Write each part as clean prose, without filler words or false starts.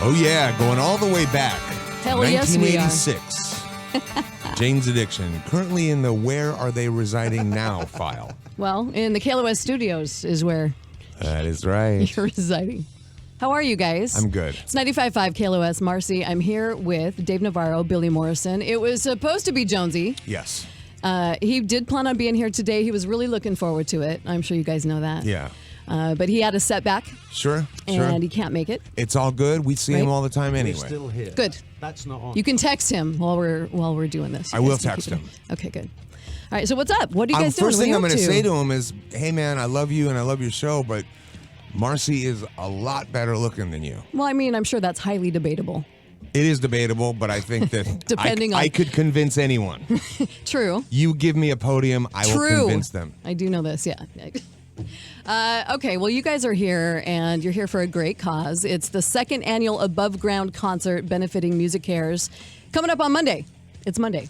Oh, yeah, going all the way back. Hell yes, we are. 1986. Jane's Addiction, currently in the Where Are They Residing Now file. Well, in the KLOS studios is where That is right. you're residing. How are you guys? I'm good. It's 95.5 KLOS. Marci, I'm here with Dave Navarro, Billy Morrison. It was supposed to be Jonesy. Yes. He did plan on being here today. He was really looking forward to it. I'm sure you guys know that. Yeah. But he had a setback. Sure. And he can't make it. It's all good. We see him all the time anyway. We're still here. Good. That's not on. You can text him while we're doing this. I will text him. Okay, good. All right, so what's up? What are you guys doing? First thing I'm going to say to to him is, hey, man, I love you and I love your show, but Marci is a lot better looking than you. Well, I mean, I'm sure that's highly debatable. It is debatable, but I think that Depending I on- could convince anyone. True. You give me a podium, I will convince them. I do know this, yeah. Okay, well, you guys are here, and you're here for a great cause. It's the second annual Above Ground concert benefiting MusicCares coming up on Monday. It's Monday.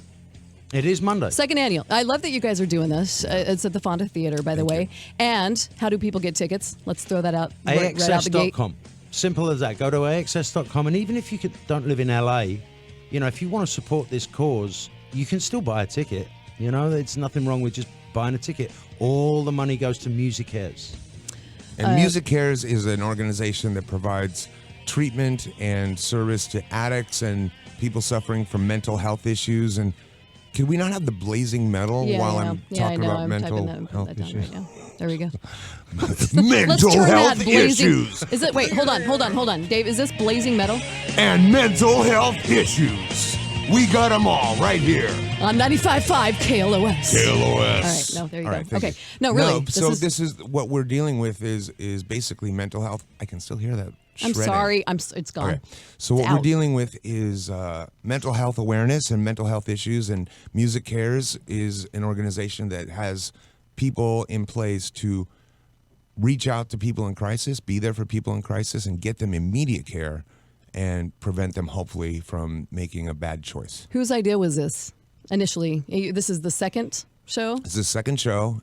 It is Monday. Second annual. I love that you guys are doing this. It's at the Fonda Theater, by the way. And how do people get tickets? Let's throw that out right out the gate. AXS.com. Simple as that. Go to AXS.com, and even if you don't live in LA, you know, if you want to support this cause, you can still buy a ticket. You know, there's nothing wrong with just buying a ticket. All the money goes to MusicCares. And MusicCares is an organization that provides treatment and service to addicts and people suffering from mental health issues. And could we not have the blazing metal while I'm talking about mental health issues? Right now. There we go. Mental health issues. Is it? Wait, hold on. Dave, is this blazing metal? And mental health issues. We got them all right here. On 95.5 KLOS. KLOS. All right, no, there you All go. right, Okay, you. no, really. This is what we're dealing with is basically mental health. I can still hear that. I'm shredding. sorry. It's gone. Okay. So what we're dealing with is mental health awareness and mental health issues, and MusicCares is an organization that has people in place to reach out to people in crisis, be there for people in crisis, and get them immediate care and prevent them, hopefully, from making a bad choice. Whose idea was this initially? This is the second show? It's the second show.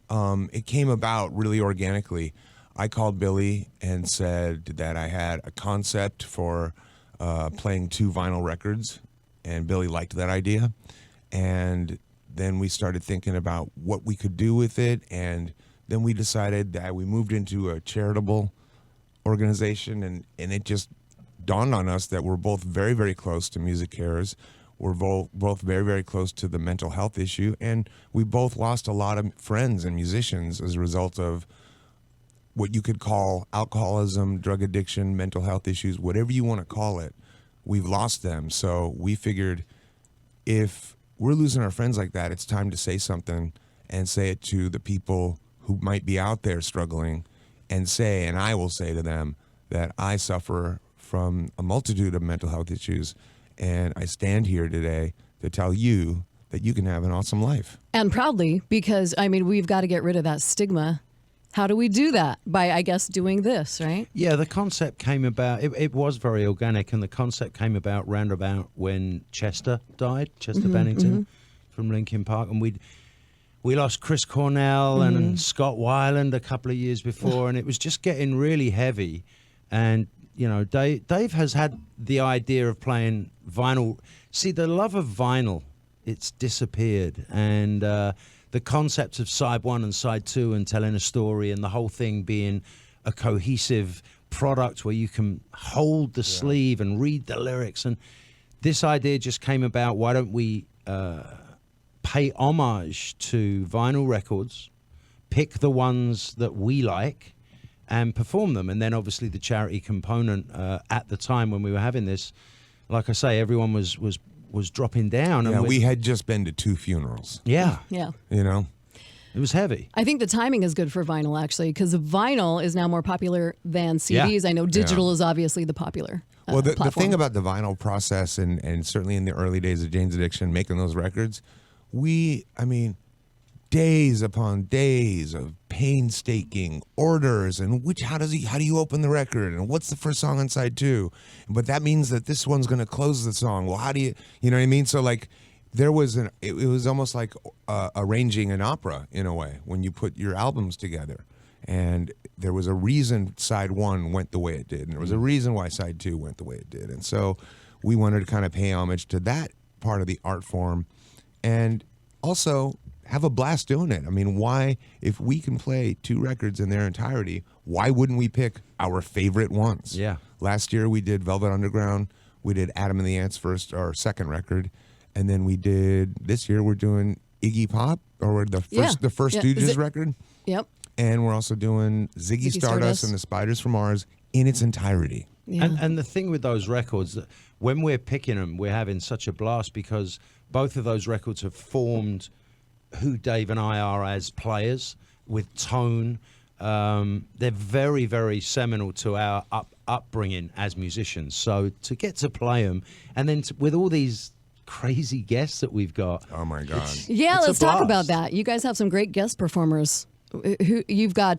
It came about really organically. I called Billy and said that I had a concept for playing 2 vinyl records, and Billy liked that idea. And then we started thinking about what we could do with it, and then we decided that we moved into a charitable organization, and it just dawned on us that we're both very, very close to MusicCares. We're both very, very close to the mental health issue, and we both lost a lot of friends and musicians as a result of what you could call alcoholism, drug addiction, mental health issues, whatever you want to call it. We've lost them. So we figured if we're losing our friends like that, it's time to say something and say it to the people who might be out there struggling, and I will say to them that I suffer from a multitude of mental health issues, and I stand here today to tell you that you can have an awesome life. And proudly, because, I mean, we've got to get rid of that stigma. How do we do that? By, I guess, doing this, right? Yeah, the concept came about, it was very organic, and the concept came about roundabout when Chester died, Chester Bennington from Linkin Park, and we lost Chris Cornell and Scott Weiland a couple of years before, and it was just getting really heavy. And you know, Dave has had the idea of playing vinyl. See, the love of vinyl, it's disappeared. And the concepts of side 1 and side 2 and telling a story and the whole thing being a cohesive product where you can hold the sleeve and read the lyrics. And this idea just came about, why don't we pay homage to vinyl records, pick the ones that we like, and perform them. And then obviously the charity component at the time when we were having this, like I say, everyone was dropping down. Yeah, and we had just been to 2 funerals. Yeah. Yeah. You know? It was heavy. I think the timing is good for vinyl, actually, because vinyl is now more popular than CDs. Yeah. I know digital is obviously the popular Well, the platform. thing about the vinyl process, and certainly in the early days of Jane's Addiction, making those records, days upon days of painstaking orders and how do you open the record and what's the first song on side 2, but that means that this one's going to close the song. Well, how do you know what I mean? So like there was it was almost like arranging an opera in a way when you put your albums together. And there was a reason side 1 went the way it did, and there was a reason why side 2 went the way it did. And so we wanted to kind of pay homage to that part of the art form and also have a blast doing it. I mean, why, if we can play 2 records in their entirety, why wouldn't we pick our favorite ones? Yeah. Last year we did Velvet Underground, we did Adam and the Ants first, our second record, and then this year we're doing Iggy Pop, or the first Stooges record. Yep. And we're also doing Ziggy Stardust and the Spiders from Mars in its entirety. Yeah. And the thing with those records, that when we're picking them, we're having such a blast because both of those records have formed who Dave and I are as players with tone. They're very, very seminal to our upbringing as musicians. So to get to play them, and then with all these crazy guests that we've got. Oh my God! Yeah, it's a let's talk blast. about that. You guys have some great guest performers. Who you've got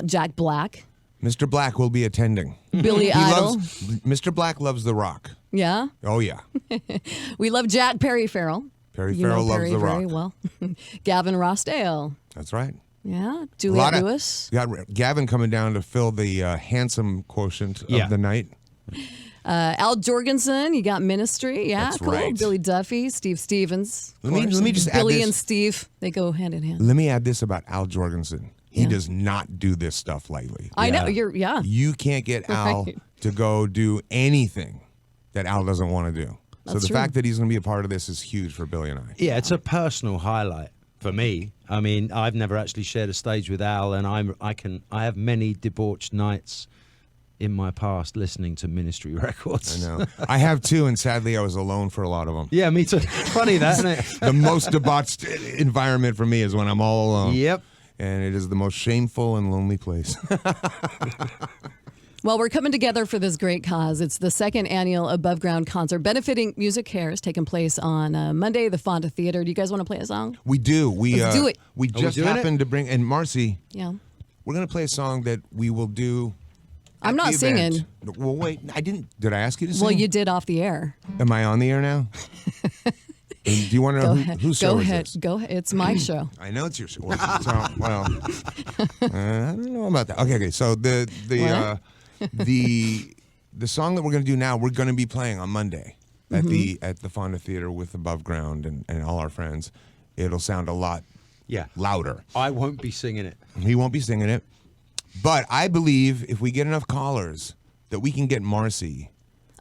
Jack Black, Mr. Black will be attending. Billy Idol. Mr. Black loves the rock. Yeah, Oh yeah. we love Jack Perry Farrell. Perry You know Farrell loves Perry the very rock. well. Gavin Rossdale. That's right. Yeah, A Juliette lot of- Lewis. You got Gavin coming down to fill the handsome quotient Yeah. of the night. Al Jorgensen, you got Ministry, yeah, That's cool. right. Billy Duffy, Steve Stevens. of Let me course. just add Billy this. and Steve, they go hand in hand. Let me add this about Al Jorgensen. He Yeah. does not do this stuff lightly. I know Yeah. You can't get Al Right. to go do anything that Al doesn't want to do. So That's the true. fact that he's going to be a part of this is huge for Billy and I. Yeah, it's a personal highlight for me. I mean, I've never actually shared a stage with Al, and I have many debauched nights in my past listening to Ministry records. I know. I have too, and sadly, I was alone for a lot of them. Yeah, me too. Funny that, isn't it? The most debauched environment for me is when I'm all alone. Yep. And it is the most shameful and lonely place. Well, we're coming together for this great cause. It's the second annual Above Ground concert benefiting MusicCares, taking place on Monday, the Fonda Theater. Do you guys want to play a song? We do. Let's do it. We Are we just doing it? happened to bring, and Marci, Yeah. we're going to play a song that we will do. I'm at not the singing. event. Well, wait. I didn't. Did I ask you to sing? Well, you did off the air. Am I on the air now? And do you want to know whose show Go is ahead. this? Go ahead. It's my show. I know it's your show. Well, I don't know about that. Okay. So the song that we're going to do now, we're going to be playing on Monday at the Fonda Theater with Above Ground and all our friends. It'll sound a lot Yeah. louder. I won't be singing it. He won't be singing it, but I believe if we get enough callers, that we can get Marci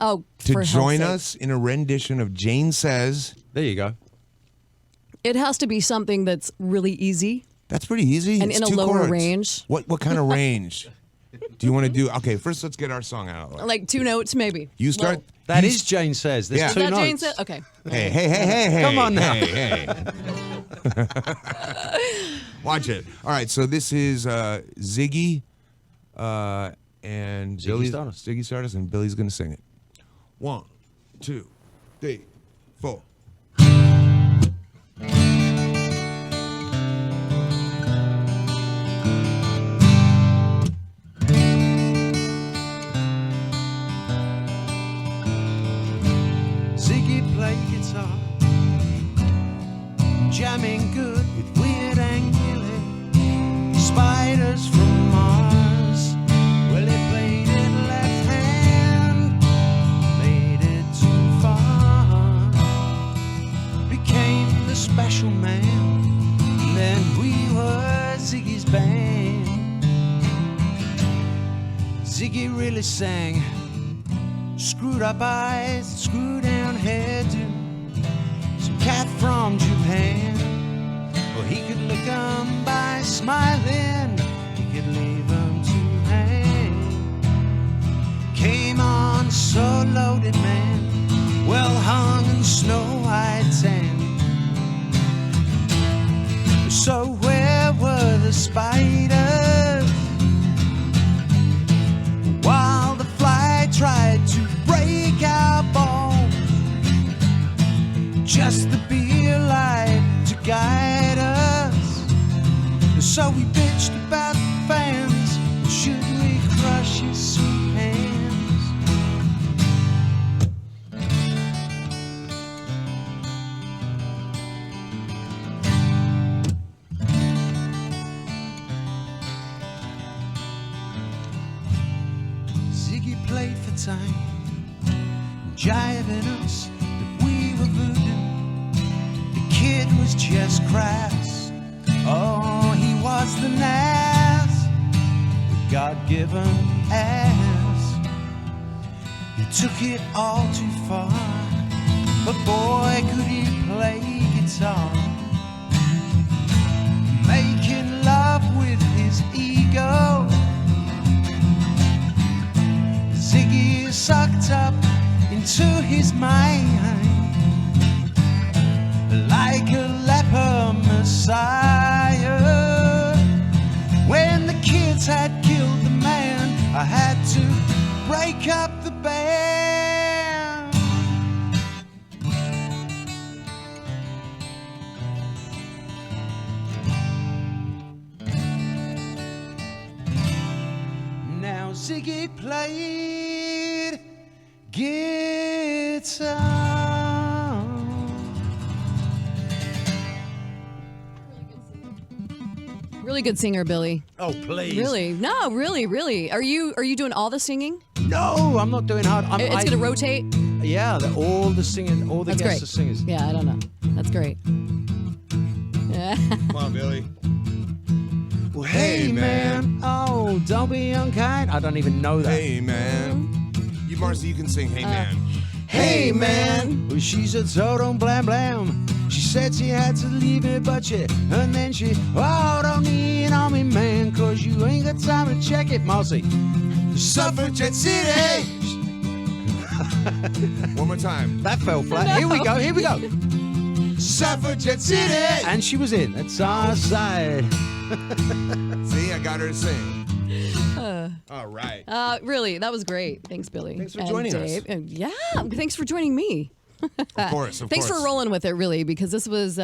Oh, to for join hell's us in a rendition of Jane Says. There you go. sake. It has to be something that's really easy. That's pretty easy. And It's in a 2 lower chords. range. What kind of range do you want to do? Okay, first let's get our song out of the way. Like 2 notes, maybe. You start. Well, That you is Jane Says. There's Yeah. is two that notes. Jane said? Okay. Hey. Come on now. Hey. Watch it. All right, so this is Ziggy and Ziggy Stardust, and Billy's going to sing it. 1, 2, 3, 4. Ziggy play guitar, jamming good with Weird and Gilly, Spiders from Mars. Well, he played it left hand, made it too far, became the special man. Then we were Ziggy's band. Ziggy really sang. Screwed up eyes, screwed down hairdo. Some cat from Japan. Well, he could lick 'em by smiling. He could leave 'em to hang. Came on so loaded, man. Well hung in snow white tan. So where were the spiders? While the fly tried to break our bones, just to be alive to guide us. So we bitched about the fans. Should we crush his sweet hands? Ziggy played for time, jiving us that we were voodoo. The kid was just crass. Oh, he was the nass, the God-given ass. He took it all too far, but boy, could he play guitar. Making love with his ego. Ziggy is sucked up into his mind like a leper messiah. When the kids had killed the man, I had to break up the band. Now Ziggy played guitar. Really good singer, Billy. Oh, please. Really? No, really, really. Are you doing all the singing? No, I'm not doing hard. It's going to rotate? Yeah, all the singing, all the That's guests great. are singers. Yeah, I don't know. That's great. Yeah. Come on, Billy. Well, Hey, man. Oh, don't be unkind. I don't even know that. Hey, man. You, Marci, you can sing Hey, man. Hey, man. Well, she's a total blam blam. She said she had to leave me, but and then she, oh, don't lean on me, man, cause you ain't got time to check it, Marci. Suffragette City. One more time. That fell flat. No. Here we go, here we go. Suffragette City. And she was in. That's our side. See, I got her to sing. All right. Really, that was great. Thanks, Billy. Thanks for And joining us. Dave. Yeah, thanks for joining me. Of course, Thanks for rolling with it, really, because this was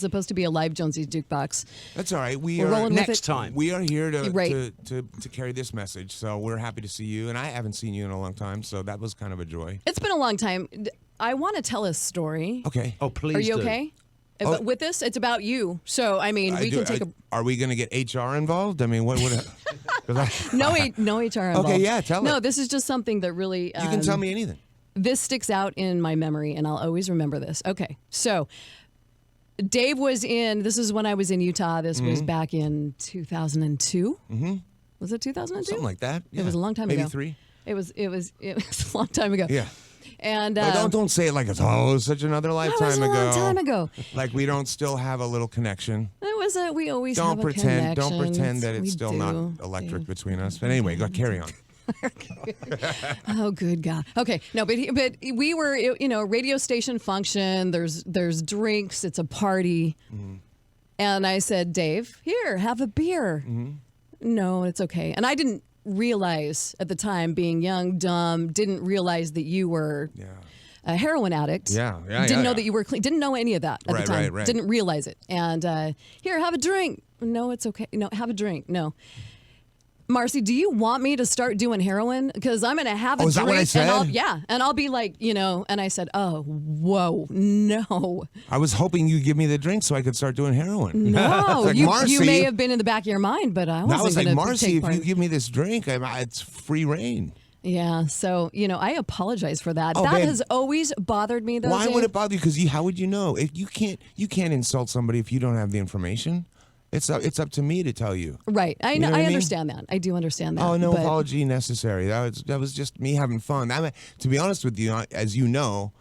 supposed to be a live Jonesy's Jukebox. That's all right. We're rolling with Next it. time. We are here to, Right. to carry this message. So we're happy to see you. And I haven't seen you in a long time, so that was kind of a joy. It's been a long time. I want to tell a story. Okay. Oh, please Are you do. okay? Oh. With this, it's about you. So, I mean, we can take a... Are we going to get HR involved? I mean, what would... No HR involved. Okay, yeah, tell No, it. this is just something that really... You can tell me anything. This sticks out in my memory, and I'll always remember this. Okay, so Dave was in... This is when I was in Utah. This was back in 2002. Mm-hmm. Was it 2002? Something like that. It was a long time Maybe ago. 3. It was a long time ago. Yeah. And No, don't say it like it's such another that lifetime was a ago. long time ago. Like we don't still have a little connection. We always Don't have a pretend. Don't connection. pretend that it's We still do. not electric between us. But anyway, go carry on. Oh, good God. Okay, no, but we were, radio station function. There's drinks. It's a party, and I said, Dave, here, have a beer. No, it's okay. And I didn't realize at the time, being young, dumb, didn't realize that you were Yeah. a heroin addict. Yeah. Didn't know that you were clean. Didn't know any of that at Right, the time. right. Didn't realize it. And here, have a drink. No, it's okay. No, have a drink. No. Marci, do you want me to start doing heroin? Because I'm going to have a Oh, drink. is that what I said? And I'll be like, and I said, oh, whoa, no. I was hoping you'd give me the drink so I could start doing heroin. No, Like, you Marci- may have been in the back of your mind, but I And I was wasn't like, going to Marci, take if part. you give me this drink, it's free reign. Yeah, so, I apologize for that. Oh, That man. has always bothered me, though. Why Dave. would it bother you? Because how would you know? If you can't insult somebody if you don't have the information. It's up to me to tell you. Right. I You know. know what I I mean? understand that. I do understand that. Oh, no but- apology necessary. That was just me having fun. To be honest with you, as you know,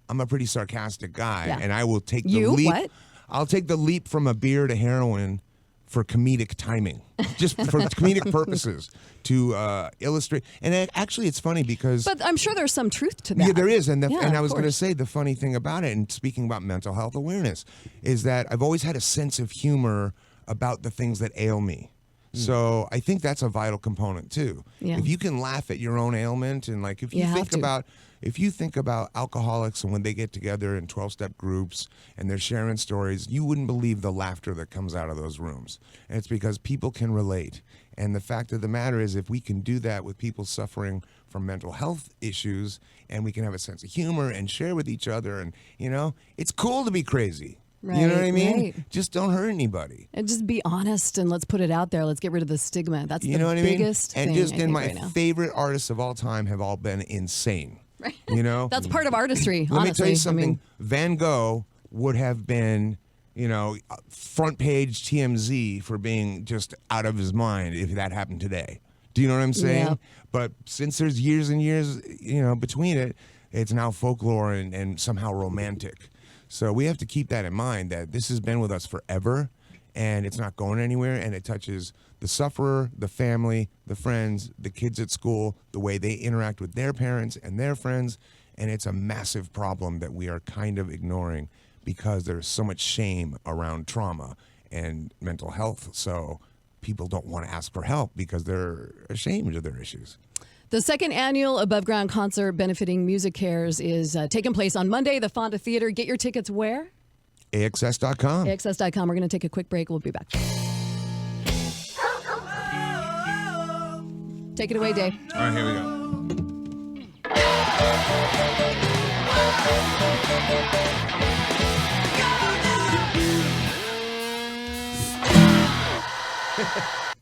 I'm a pretty sarcastic guy, Yeah. and I will take the You? leap. What? I'll take the leap from a beer to heroin for comedic timing, just for comedic purposes, to illustrate. And actually, it's funny because But I'm sure there's some truth to that. yeah, there is, and Yeah, and I of was going to course. say the funny thing about it, and speaking about mental health awareness, is that I've always had a sense of humor about the things that ail me. So I think that's a vital component too. Yeah. If you can laugh at your own ailment, and like if you You have think to. about alcoholics and when they get together in 12-step groups and they're sharing stories, you wouldn't believe the laughter that comes out of those rooms. And it's because people can relate. And the fact of the matter is, if we can do that with people suffering from mental health issues, and we can have a sense of humor and share with each other, and it's cool to be crazy. Right, You know what I mean? right. Just don't hurt anybody. And just be honest and let's put it out there. Let's get rid of the stigma. That's You the know what I mean? biggest And thing just I and think my right now. favorite artists of all time have all been insane. Right. You know? That's part of artistry, Let honestly. me tell you something. I mean, Van Gogh would have been, front page TMZ for being just out of his mind if that happened today. Do you know what I'm saying? Yeah. But since there's years and years, between it, it's now folklore and somehow romantic. So we have to keep that in mind that this has been with us forever and it's not going anywhere, and it touches the sufferer, the family, the friends, the kids at school, the way they interact with their parents and their friends, and it's a massive problem that we are kind of ignoring because there's so much shame around trauma and mental health. So people don't want to ask for help because they're ashamed of their issues. the second annual Above Ground concert benefiting MusicCares is taking place on Monday, the Fonda Theater. Get your tickets where? AXS.com. AXS.com. We're going to take a quick break. We'll be back. Take it away, Dave. All right, here we go.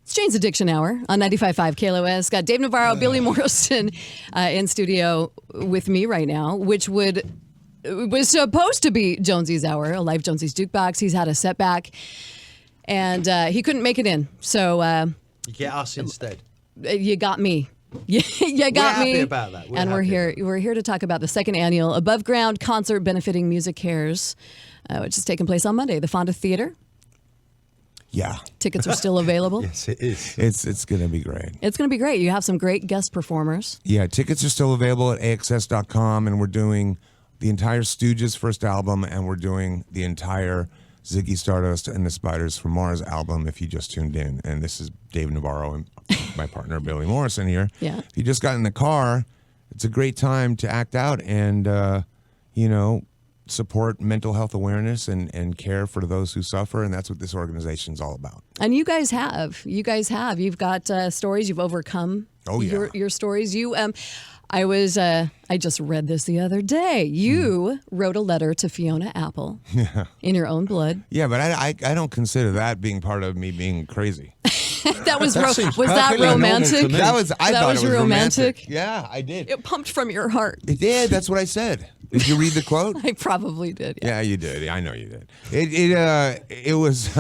It's Jane's Addiction Hour on 95.5 KLOS. Got Dave Navarro, Billy Morrison in studio with me right now, which was supposed to be Jonesy's Hour, a live Jonesy's Jukebox. He's had a setback, and he couldn't make it in. So You get us instead. you got me. You got We're me. happy about that. And we're here. We're here to talk about the second annual Above Ground concert benefiting MusicCares, which is taking place on Monday, the Fonda Theater. Yeah. Tickets are still available. Yes, it is. It's going to be great. It's going to be great. You have some great guest performers. Yeah, tickets are still available at AXS.com, and we're doing the entire Stooges first album, and we're doing the entire Ziggy Stardust and the Spiders from Mars album if you just tuned in. And this is Dave Navarro and my partner Billy Morrison here. Yeah. If you just got in the car, it's a great time to act out and, support mental health awareness and care for those who suffer, and that's what this organization's all about. And you guys have. You've got stories. You've overcome your stories. I just read this the other day. You wrote a letter to Fiona Apple in your own blood. Yeah, but I don't consider that being part of me being crazy. That was That seems was that perfectly normal to romantic? me. I thought was it was romantic? Yeah, I did. It pumped from your heart. It did. That's what I said. Did you read the quote? I probably did. Yeah. Yeah, you did. I know you did. It was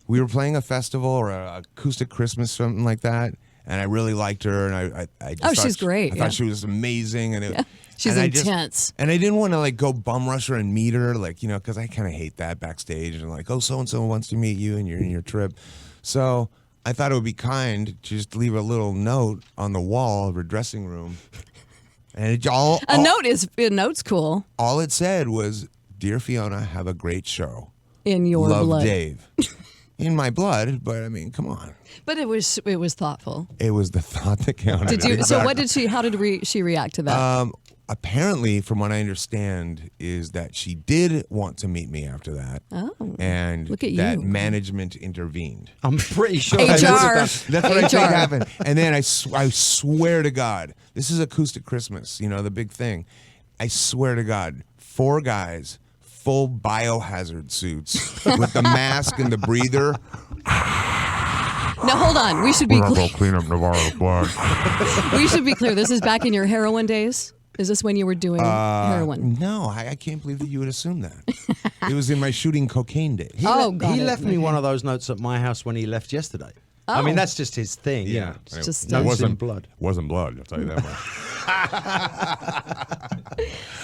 we were playing a festival or an acoustic Christmas, something like that, and I really liked her, and I just thought she's great, I yeah. thought she was amazing, and She's and intense. and I didn't want to go bum rush her and meet her, because I kind of hate that backstage and so and so wants to meet you and you're in your trip, so I thought it would be kind to just leave a little note on the wall of her dressing room. And A note's cool. all it said was, "Dear Fiona, have a great show. In your Love, blood. Dave." In my blood, but I mean, come on. But it was thoughtful. It was the thought that counted. Did you? So Exactly. what did she? How did she react to that? Apparently, from what I understand, is that she did want to meet me after that. Oh, And look at that you. management intervened. I'm pretty sure HR. That's what I think HR. happened. And then I swear to God, this is Acoustic Christmas, the big thing. I swear to God, 4 guys, full biohazard suits with the mask and the breather. Now hold on. We should be clear. clean up Navarro's blood. We should be clear. This is back in your heroin days. Is this when you were doing heroin? No, I can't believe that you would assume that. It was in my shooting cocaine days. He left me one of those notes at my house when he left yesterday. I mean, that's just his thing. Yeah, It's just Notes in blood. Wasn't blood, I'll tell you that much.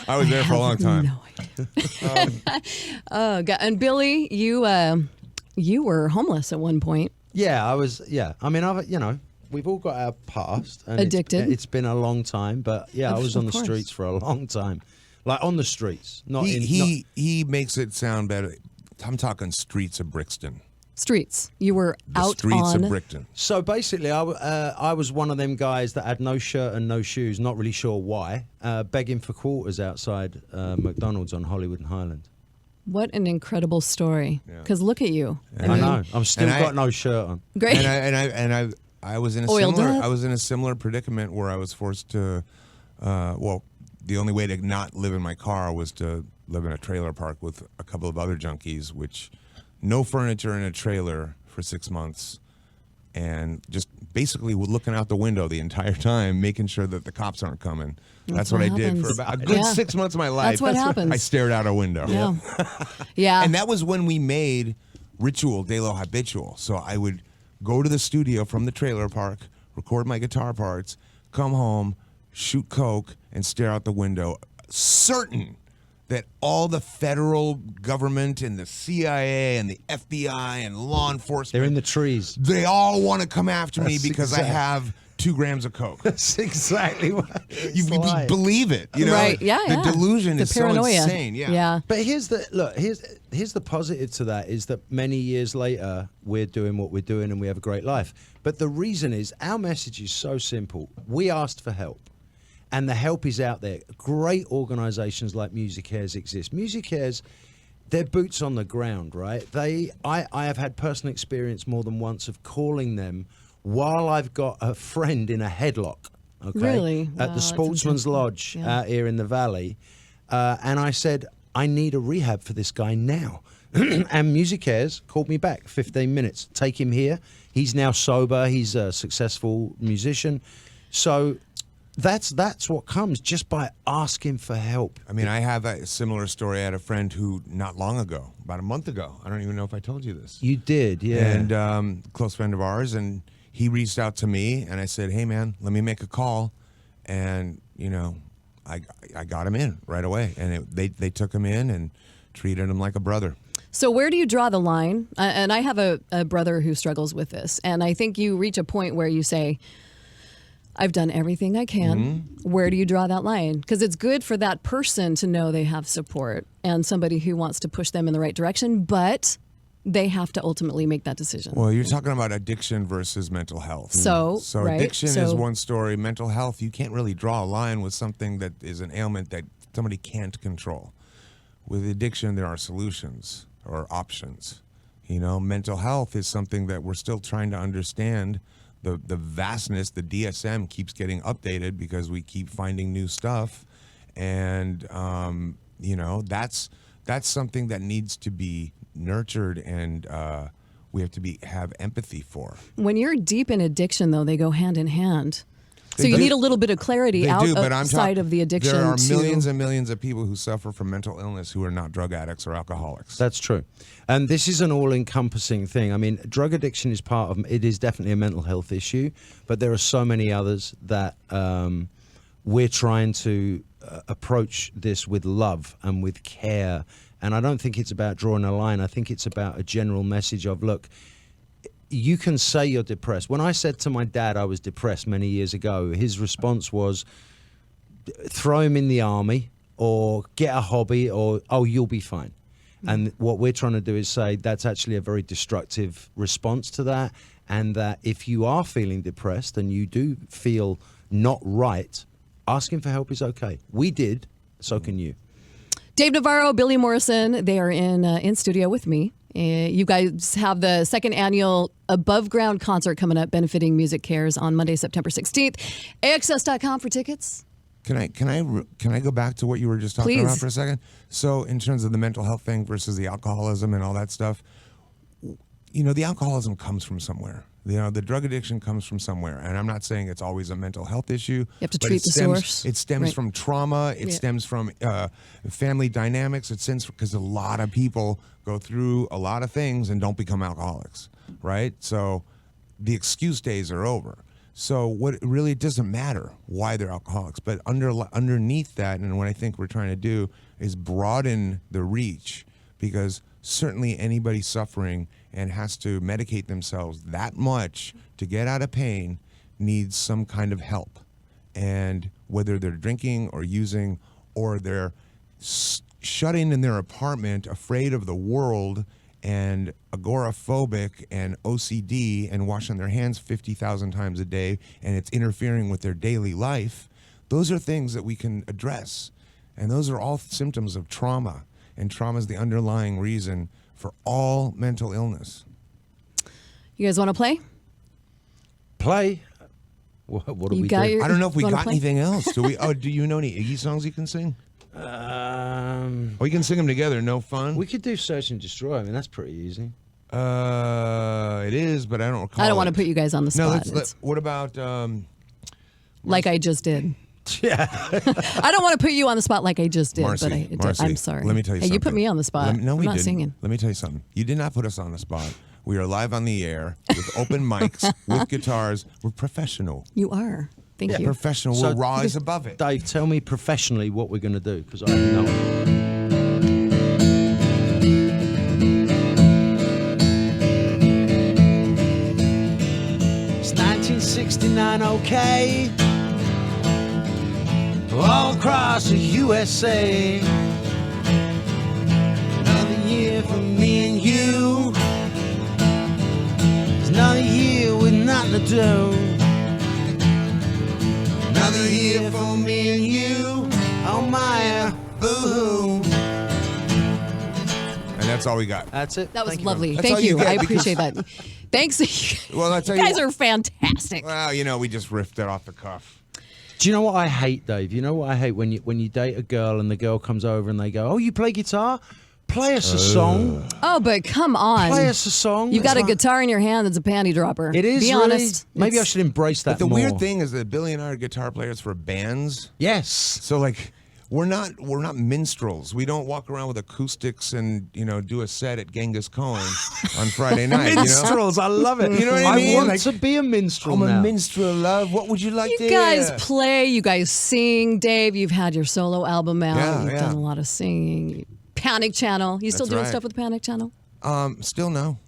I was there for a long time. No idea. Oh God! And Billy, you were homeless at one point. Yeah, I was. Yeah, I mean, we've all got our past. And Addicted. It's been a long time, but yeah, I was on the course. streets for a long time. Like on the streets, not in. He makes it sound better. I'm talking streets of Brixton. Streets. You were The out streets on. of Brixton. So basically, I was one of them guys that had no shirt and no shoes, not really sure why, begging for quarters outside McDonald's on Hollywood and Highland. What an incredible story! Yeah. Because look at you. I know. I'm still And got no shirt on. Great. I was in a Oiled similar up. I was in a similar predicament where I was forced to the only way to not live in my car was to live in a trailer park with a couple of other junkies, which no furniture in a trailer for 6 months, and just basically looking out the window the entire time, making sure that the cops aren't coming. That's what I did for about a good 6 months of my life. That's what happens. I stared out a window. Yeah. Yeah. And that was when we made Ritual de lo Habitual. So I would go to the studio from the trailer park, record my guitar parts, come home, shoot coke, and stare out the window, certain that all the federal government and the CIA and the FBI and law enforcement, They're in the trees. they all want to come after me That's because I exact- have 2 grams of coke. That's exactly what You believe it, you know? Right, yeah, The yeah. delusion The is paranoia. so insane. Yeah. Yeah. But here's the positive to that is that many years later we're doing what we're doing and we have a great life. But the reason is our message is so simple. We asked for help, and the help is out there. Great organizations like MusicCares exist. MusicCares, they're boots on the ground, right? I have had personal experience more than once of calling them while I've got a friend in a headlock. Okay, Really? at Wow, the that's Sportsman's intense. Lodge Yeah. out here in the valley, and I said, I need a rehab for this guy now. And MusicCares called me back 15 minutes. Take him here. He's now sober. He's a successful musician. So that's what comes just by asking for help. I mean, I have a similar story. I had a friend who, not long ago, about a month ago, I don't even know if I told you this. You did, yeah. And close friend of ours, and he reached out to me, and I said, hey, man, let me make a call. And, you know, I got him in right away. And they took him in and treated him like a brother. So where do you draw the line? And I have a brother who struggles with this. And I think you reach a point where you say, I've done everything I can. Mm-hmm. Where do you draw that line? Because it's good for that person to know they have support and somebody who wants to push them in the right direction, but they have to ultimately make that decision. Well, you're talking about addiction versus mental health. So, right, addiction so- is one story. Mental health, you can't really draw a line with something that is an ailment that somebody can't control. With addiction, there are solutions or options. You know, mental health is something that we're still trying to understand. The vastness, the DSM keeps getting updated because we keep finding new stuff. And, you know, that's something that needs to be nurtured, and we have to have empathy for. When you're deep in addiction, though, they go hand in hand. So They you do. need a little bit of clarity They do, but I'm outside of the addiction. There are to- millions and millions of people who suffer from mental illness who are not drug addicts or alcoholics. That's true. And this is an all-encompassing thing. I mean, drug addiction is part of it. Is definitely a mental health issue, but there are so many others that we're trying to approach this with love and with care. And I don't think it's about drawing a line. I think it's about a general message of, look, you can say you're depressed. When I said to my dad I was depressed many years ago, his response was, throw him in the army or get a hobby or, oh, you'll be fine. And what we're trying to do is say that's actually a very destructive response to that, and that if you are feeling depressed and you do feel not right, asking for help is okay. We did, so can you. Dave Navarro, Billy Morrison, they are in studio with me. You guys have the second annual Above Ground concert coming up, benefiting MusicCares on Monday, September 16th. AXS.com for tickets. Can I go back to what you were just talking Please. about for a second? So in terms of the mental health thing versus the alcoholism and all that stuff, you know, the alcoholism comes from somewhere. You know, the drug addiction comes from somewhere. And I'm not saying it's always a mental health issue. You have to treat the source. It stems Right. from trauma. It Yeah. stems from family dynamics. It stems because a lot of people go through a lot of things and don't become alcoholics, right? So the excuse days are over. So what really, it doesn't matter why they're alcoholics, but underneath that, and what I think we're trying to do is broaden the reach, because certainly anybody suffering and has to medicate themselves that much to get out of pain needs some kind of help. And whether they're drinking or using, or they're shut in their apartment, afraid of the world and agoraphobic and OCD and washing their hands 50,000 times a day, and it's interfering with their daily life, those are things that we can address. And those are all symptoms of trauma. And trauma is the underlying reason for all mental illness. You guys want to play? Play. What do You we got do? your- I don't know if we Wanna got play? anything else. Do we? Oh, do you know any Iggy songs you can sing? We can sing them together. No fun. We could do Search and Destroy. I mean, that's pretty easy. It is, but I don't recall. I don't want to it. put you guys on the No, spot. let's. What about? Like I just did. Yeah. I don't want to put you on the spot like I just did, Marci, but Marci, I'm sorry. Let me tell you hey, something. you put me on the spot. No, I'm we not didn't. singing. Let me tell you something. You did not put us on the spot. We are live on the air with open mics, with guitars. We're professional. You are. Thank you. Professional. So- We'll rise above it. Dave, tell me professionally what we're going to do, because I have no idea. It's 1969, okay? All across the USA. Another year for me and you. It's another year with nothing to do. Another year for me and you. Oh my, boo-hoo. And that's all we got. That's it. That was Thank you. lovely. That's Thank all you you. get I because- appreciate that. Thanks. Well, I tell you you guys what- are fantastic. Well, we just riffed it off the cuff. Do you know what I hate, Dave? You know what I hate when you date a girl and the girl comes over and they go, "Oh, you play guitar? Play us a song. Oh, but come on. Play us a song." You've got a It's like- guitar in your hand that's a panty dropper. It is Be really. honest. Maybe I It's- should embrace that But the more. weird thing is that Billy and I are guitar players for bands. Yes. So like we're not minstrels. We don't walk around with acoustics and do a set at Genghis Khan on Friday night. Minstrels, I love it. You know what I mean? want Like, to be a minstrel I'm now. a minstrel, love. What would you like You to guys hear? play, you guys sing. Dave, you've had your solo album out. Yeah, You've yeah. done a lot of singing. Panic Channel. You still That's doing right. stuff with Panic Channel? Still no,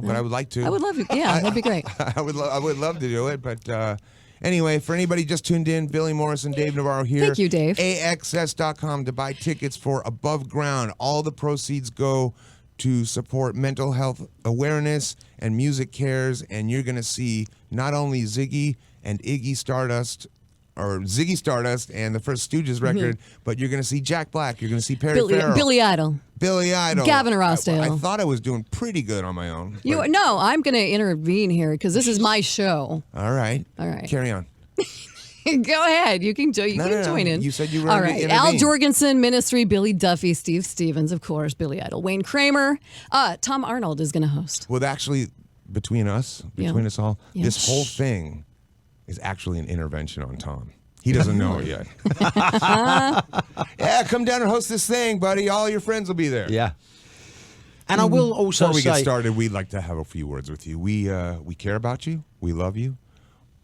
but I would like to. I would love it. Yeah, that'd be great. I would love to do it, but anyway, for anybody just tuned in, Billy Morrison, Dave Navarro here. Thank you, Dave. AXS.com to buy tickets for Above Ground. All the proceeds go to support mental health awareness and MusicCares, and you're going to see not only Ziggy and Iggy Stardust, or Ziggy Stardust and the First Stooges record, but you're going to see Jack Black. You're going to see Perry Farrell. Billy Idol. Billy Idol. Gavin Rossdale. I thought I was doing pretty good on my own. but- No, I'm going to intervene here because this is my show. All right. All right. Carry on. Go ahead. You can join in. You said you were All gonna right. Al intervene. Jorgensen, Ministry, Billy Duffy, Steve Stevens, of course, Billy Idol, Wayne Kramer. Tom Arnold is going to host. Well, actually, between us all, Yeah. this whole thing is actually an intervention on Tom. He doesn't know it yet. Yeah, come down and host this thing, buddy. All your friends will be there. Yeah. And I will also Before we say, get started, we'd like to have a few words with you. We care about you. We love you.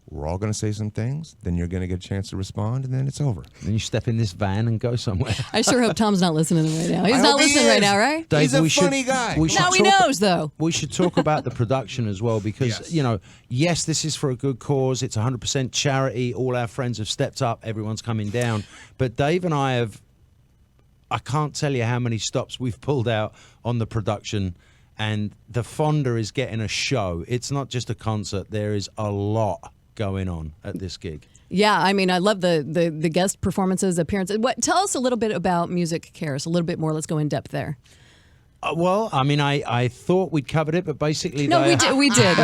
We're all going to say some things. Then you're going to get a chance to respond, and then it's over. then you step in this van and go somewhere. I sure hope Tom's not listening right now. He's I not hope he listening right is. now, right? Dave, He's a we should- funny guy. we should Now he talk- knows, though. We should talk about the production as well because, Yes. yes, this is for a good cause. It's 100% charity. All our friends have stepped up. Everyone's coming down. But Dave and I can't tell you how many stops we've pulled out on the production. And the Fonda is getting a show. It's not just a concert. There is a lot going on at this gig. Yeah, I mean, I love the guest performances, appearances. Tell us a little bit about MusicCares, a little bit more. Let's go in depth there. Well, I mean, I thought we'd covered it, but basically... No, we did. We did.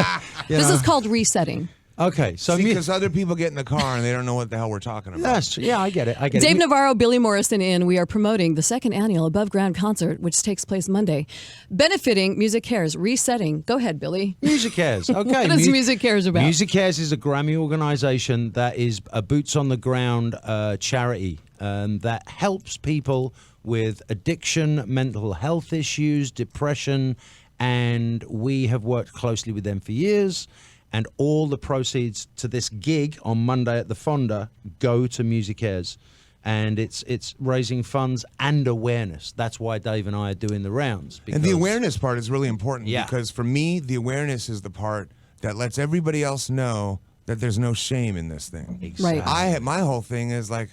This know. is called resetting. Okay, so... Because other people get in the car and they don't know what the hell we're talking about. That's true. Yeah, I get it. Dave Navarro, Billy Morrison in. We are promoting the second annual Above Ground concert, which takes place Monday, benefiting MusicCares, resetting. Go ahead, Billy. MusicCares. Okay. What is MusicCares about? MusicCares is a Grammy organization that is a boots on the ground charity that helps people with addiction, mental health issues, depression, and we have worked closely with them for years. And all the proceeds to this gig on Monday at the Fonda go to MusicCares. And it's raising funds and awareness. That's why Dave and I are doing the rounds. And the awareness part is really important Yeah. because for me, the awareness is the part that lets everybody else know that there's no shame in this thing. Exactly. Right. My whole thing is like,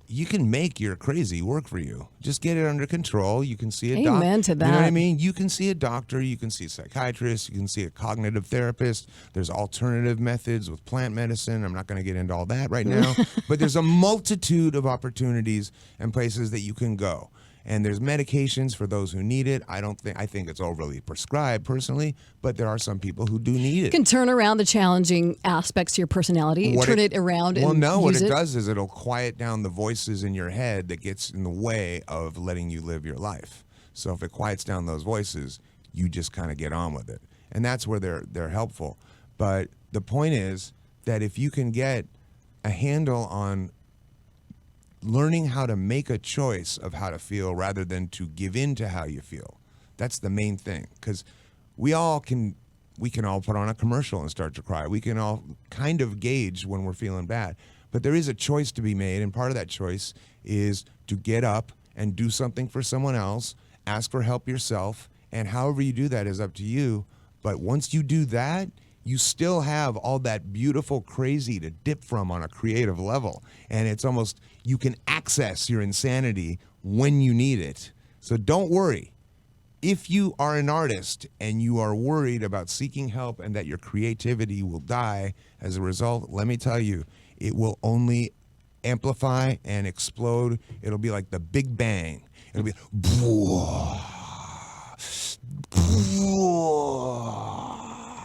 you can make your crazy work for you. Just get it under control. You can see a doctor. Amen to You know what I that. mean? You can see a doctor. You can see a psychiatrist. You can see a cognitive therapist. There's alternative methods with plant medicine. I'm not going to get into all that right now. But there's a multitude of opportunities and places that you can go. And there's medications for those who need it. I think it's overly prescribed personally, but there are some people who do need it. Can turn around the challenging aspects to your personality, turn it around and what use it does is it'll quiet down the voices in your head that gets in the way of letting you live your life. So if it quiets down those voices, you just kind of get on with it. And that's where they're helpful. But the point is that if you can get a handle on learning how to make a choice of how to feel rather than to give in to how you feel, that's the main thing. Because we can all put on a commercial and start to cry. We can all kind of gauge when we're feeling bad. But there is a choice to be made, and part of that choice is to get up and do something for someone else, ask for help yourself, and however you do that is up to you. But once you do that, you still have all that beautiful crazy to dip from on a creative level. And it's almost, you can access your insanity when you need it. So don't worry. If you are an artist and you are worried about seeking help and that your creativity will die as a result, let me tell you, it will only amplify and explode. It'll be like the Big Bang. It'll be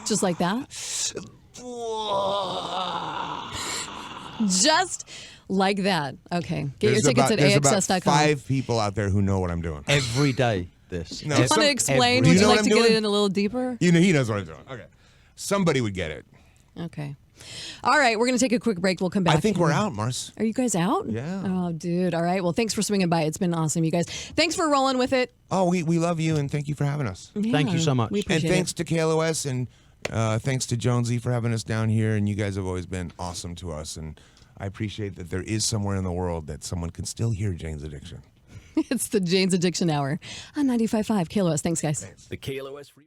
Just like that? Just like that. Okay. Get your tickets at There's AXS.com. about 5 people out there who know what I'm doing. Every day, this. No, Do you want to explain? Do Would you you know like what to I'm get doing? it in a little deeper? You know, he knows what I'm doing. Okay. Somebody would get it. Okay. All right. We're going to take a quick break. We'll come back. I think we're out, Mars. Are you guys out? Yeah. Oh, dude. All right. Well, thanks for swinging by. It's been awesome, you guys. Thanks for rolling with it. Oh, we love you, and thank you for having us. Thank you so much. We And appreciate thanks it. to KLOS, and thanks to Jonesy for having us down here. And you guys have always been awesome to us. And I appreciate that there is somewhere in the world that someone can still hear Jane's Addiction. It's the Jane's Addiction Hour on 95.5 KLOS. Thanks, guys. The KLOS